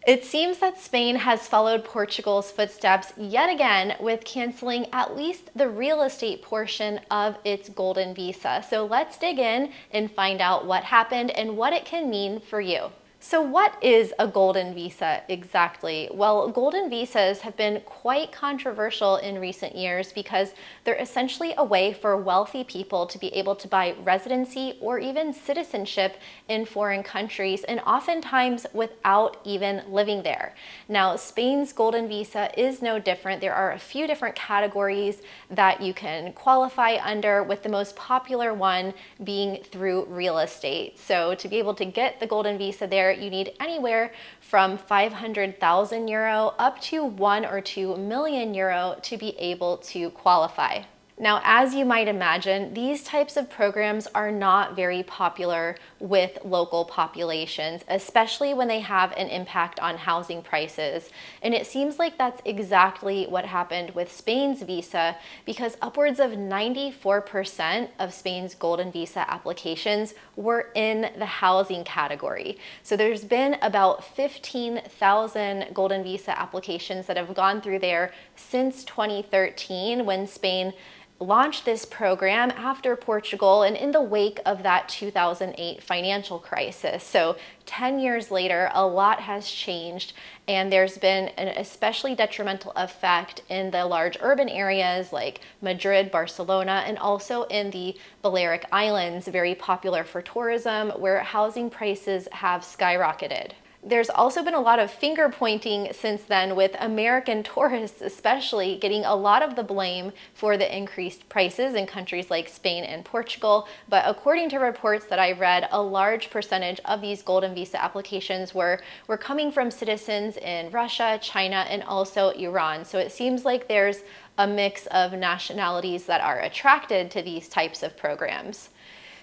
It seems that Spain has followed Portugal's footsteps yet again with canceling at least the real estate portion of its golden visa. So let's dig in and find out what happened and what it can mean for you. So what is a golden visa exactly? Well, golden visas have been quite controversial in recent years because they're essentially a way for wealthy people to be able to buy residency or even citizenship in foreign countries, and oftentimes without even living there. Now, Spain's golden visa is no different. There are a few different categories that you can qualify under, with the most popular one being through real estate. So to be able to get the golden visa there, you need anywhere from 500,000 euro up to 1 or 2 million euro to be able to qualify. Now, as you might imagine, these types of programs are not very popular with local populations, especially when they have an impact on housing prices. And it seems like that's exactly what happened with Spain's visa, because upwards of 94% of Spain's golden visa applications were in the housing category. So there's been about 15,000 golden visa applications that have gone through there since 2013, when Spain launched this program after Portugal and in the wake of that 2008 financial crisis. So 10 years later, a lot has changed, and there's been an especially detrimental effect in the large urban areas like Madrid, Barcelona, and also in the Balearic Islands, very popular for tourism, where housing prices have skyrocketed. There's also been a lot of finger pointing since then, with American tourists especially getting a lot of the blame for the increased prices in countries like Spain and Portugal. But according to reports that I read, a large percentage of these golden visa applications were coming from citizens in Russia, China, and also Iran. So it seems like there's a mix of nationalities that are attracted to these types of programs.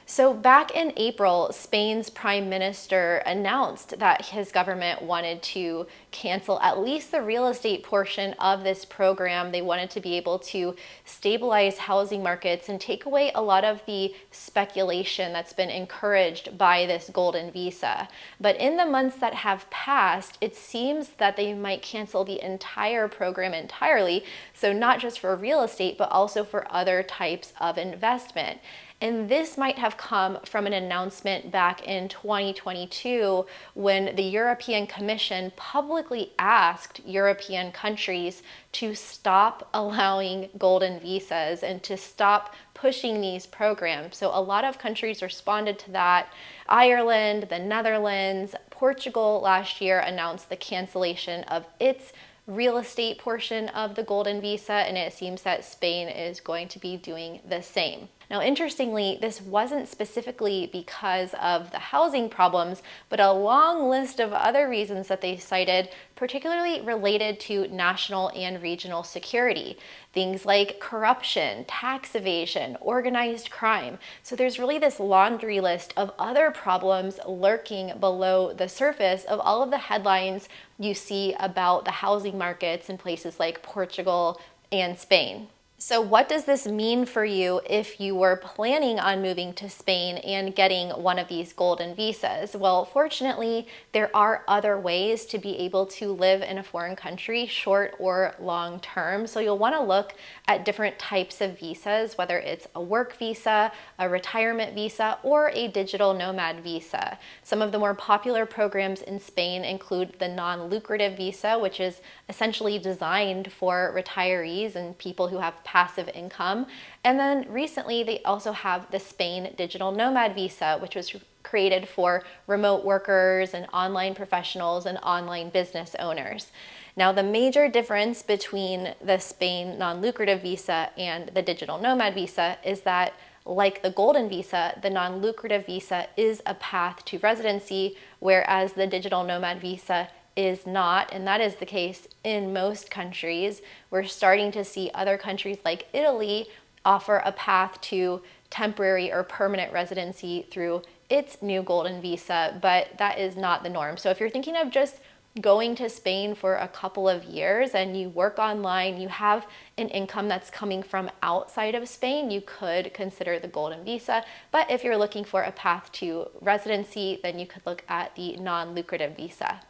So back in April, Spain's prime minister announced that his government wanted to cancel at least the real estate portion of this program. They wanted to be able to stabilize housing markets and take away a lot of the speculation that's been encouraged by this golden visa. But in the months that have passed, it seems that they might cancel the entire program entirely. So not just for real estate, but also for other types of investment. And this might have come from an announcement back in 2022, when the European Commission publicly asked European countries to stop allowing golden visas and to stop pushing these programs. So a lot of countries responded to that. Ireland, the Netherlands, Portugal last year announced the cancellation of its real estate portion of the golden visa, and it seems that Spain is going to be doing the same. Now, interestingly, this wasn't specifically because of the housing problems, but a long list of other reasons that they cited, particularly related to national and regional security. Things like corruption, tax evasion, organized crime. So there's really this laundry list of other problems lurking below the surface of all of the headlines you see about the housing markets in places like Portugal and Spain. So what does this mean for you if you were planning on moving to Spain and getting one of these golden visas? Well, fortunately, there are other ways to be able to live in a foreign country, short or long term. So you'll want to look at different types of visas, whether it's a work visa, a retirement visa, or a digital nomad visa. Some of the more popular programs in Spain include the non-lucrative visa, which is essentially designed for retirees and people who have passive income. And then recently they also have the Spain digital nomad visa, which was created for remote workers and online professionals and online business owners. Now, the major difference between the Spain non-lucrative visa and the digital nomad visa is that, like the golden visa, the non-lucrative visa is a path to residency, whereas the digital nomad visa is not, and that is the case in most countries. We're starting to see other countries like Italy offer a path to temporary or permanent residency through its new golden visa, but that is not the norm. So if you're thinking of just going to Spain for a couple of years and you work online, you have an income that's coming from outside of Spain, you could consider the golden visa. But if you're looking for a path to residency, then you could look at the non-lucrative visa.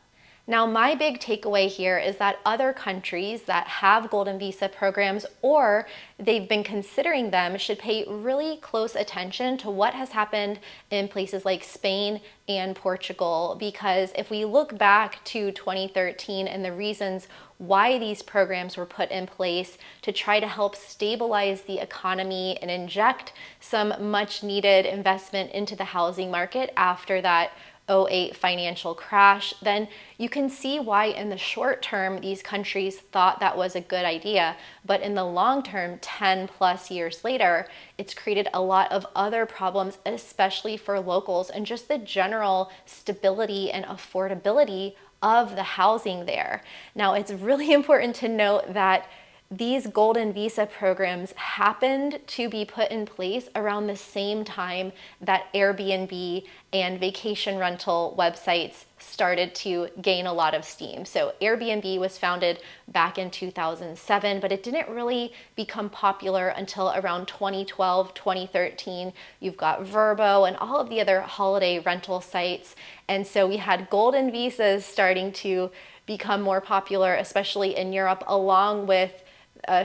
Now, my big takeaway here is that other countries that have golden visa programs or they've been considering them should pay really close attention to what has happened in places like Spain and Portugal, because if we look back to 2013 and the reasons why these programs were put in place to try to help stabilize the economy and inject some much needed investment into the housing market after that '08 financial crash, then you can see why in the short term these countries thought that was a good idea. But in the long term, 10 plus years later, it's created a lot of other problems, especially for locals and just the general stability and affordability of the housing there. Now, it's really important to note that these golden visa programs happened to be put in place around the same time that Airbnb and vacation rental websites started to gain a lot of steam. So Airbnb was founded back in 2007, but it didn't really become popular until around 2012, 2013. You've got Vrbo and all of the other holiday rental sites. And so we had golden visas starting to become more popular, especially in Europe, along with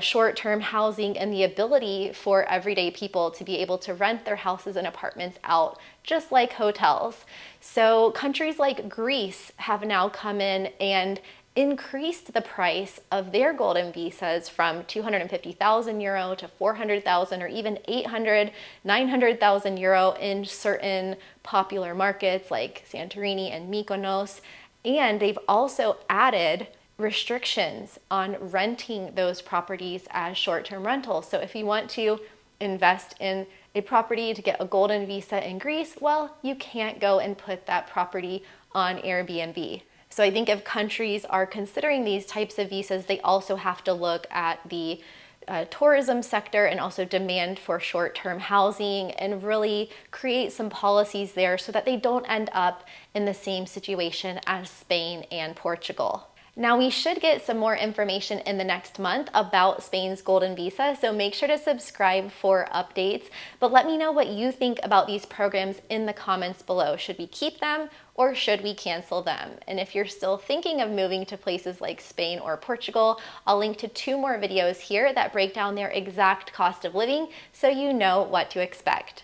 short-term housing and the ability for everyday people to be able to rent their houses and apartments out, just like hotels. So countries like Greece have now come in and increased the price of their golden visas from 250,000 euro to 400,000 or even 800, 900,000 euro in certain popular markets like Santorini and Mykonos. And they've also added restrictions on renting those properties as short-term rentals. So if you want to invest in a property to get a golden visa in Greece, well, you can't go and put that property on Airbnb. So I think if countries are considering these types of visas, they also have to look at the tourism sector and also demand for short-term housing and really create some policies there so that they don't end up in the same situation as Spain and Portugal. Now, we should get some more information in the next month about Spain's golden visa, so make sure to subscribe for updates. But let me know what you think about these programs in the comments below. Should we keep them or should we cancel them? And if you're still thinking of moving to places like Spain or Portugal, I'll link to 2 more videos here that break down their exact cost of living so you know what to expect.